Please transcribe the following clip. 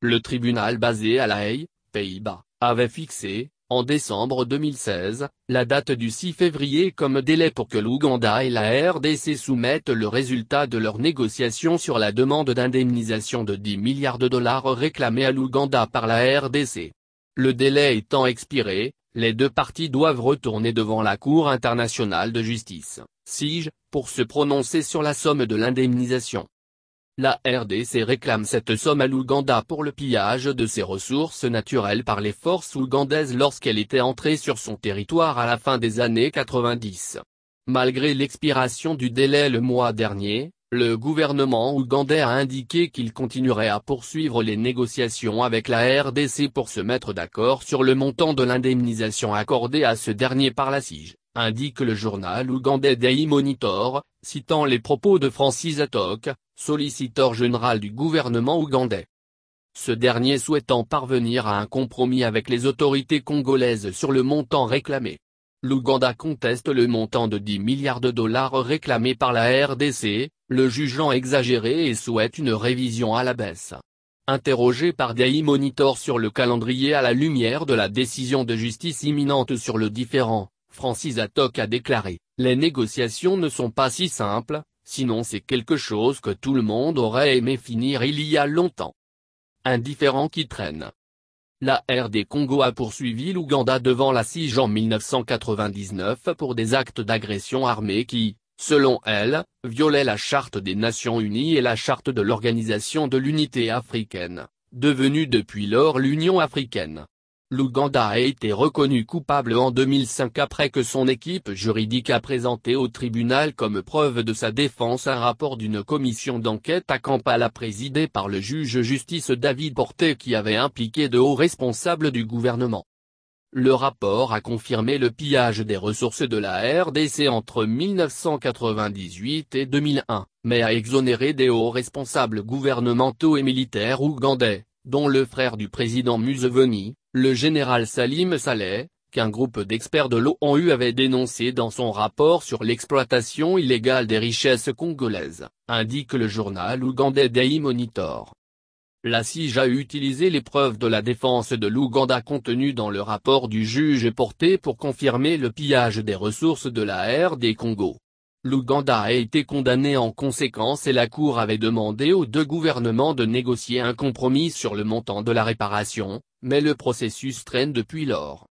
Le tribunal basé à La Haye, Pays-Bas, avait fixé, en décembre 2016, la date du 6 février comme délai pour que l'Ouganda et la RDC soumettent le résultat de leurs négociations sur la demande d'indemnisation de 10 milliards de dollars réclamée à l'Ouganda par la RDC. Le délai étant expiré, les deux parties doivent retourner devant la Cour internationale de justice, CIJ, pour se prononcer sur la somme de l'indemnisation. La RDC réclame cette somme à l'Ouganda pour le pillage de ses ressources naturelles par les forces ougandaises lorsqu'elle était entrée sur son territoire à la fin des années 90. Malgré l'expiration du délai le mois dernier, le gouvernement ougandais a indiqué qu'il continuerait à poursuivre les négociations avec la RDC pour se mettre d'accord sur le montant de l'indemnisation accordée à ce dernier par la CIJ, indique le journal ougandais Daily Monitor, citant les propos de Francis Atok, solliciteur général du gouvernement ougandais. Ce dernier souhaitant parvenir à un compromis avec les autorités congolaises sur le montant réclamé. L'Ouganda conteste le montant de 10 milliards de dollars réclamé par la RDC, le jugeant exagéré et souhaite une révision à la baisse. Interrogé par Daily Monitor sur le calendrier à la lumière de la décision de justice imminente sur le différend, Francis Atok a déclaré « Les négociations ne sont pas si simples, sinon c'est quelque chose que tout le monde aurait aimé finir il y a longtemps. » Un différend qui traîne. La RD Congo a poursuivi l'Ouganda devant la CIJ en 1999 pour des actes d'agression armée qui, selon elle, violaient la Charte des Nations Unies et la Charte de l'Organisation de l'Unité africaine, devenue depuis lors l'Union africaine. L'Ouganda a été reconnu coupable en 2005 après que son équipe juridique a présenté au tribunal comme preuve de sa défense un rapport d'une commission d'enquête à Kampala présidée par le juge justice David Porté qui avait impliqué de hauts responsables du gouvernement. Le rapport a confirmé le pillage des ressources de la RDC entre 1998 et 2001, mais a exonéré des hauts responsables gouvernementaux et militaires ougandais, dont le frère du président Museveni, le général Salim Saleh, qu'un groupe d'experts de l'ONU avait dénoncé dans son rapport sur l'exploitation illégale des richesses congolaises, indique le journal ougandais Daily Monitor. La CIJ a utilisé les preuves de la défense de l'Ouganda contenues dans le rapport du juge Porté pour confirmer le pillage des ressources de la RD Congo. L'Ouganda a été condamné en conséquence et la Cour avait demandé aux deux gouvernements de négocier un compromis sur le montant de la réparation, mais le processus traîne depuis lors.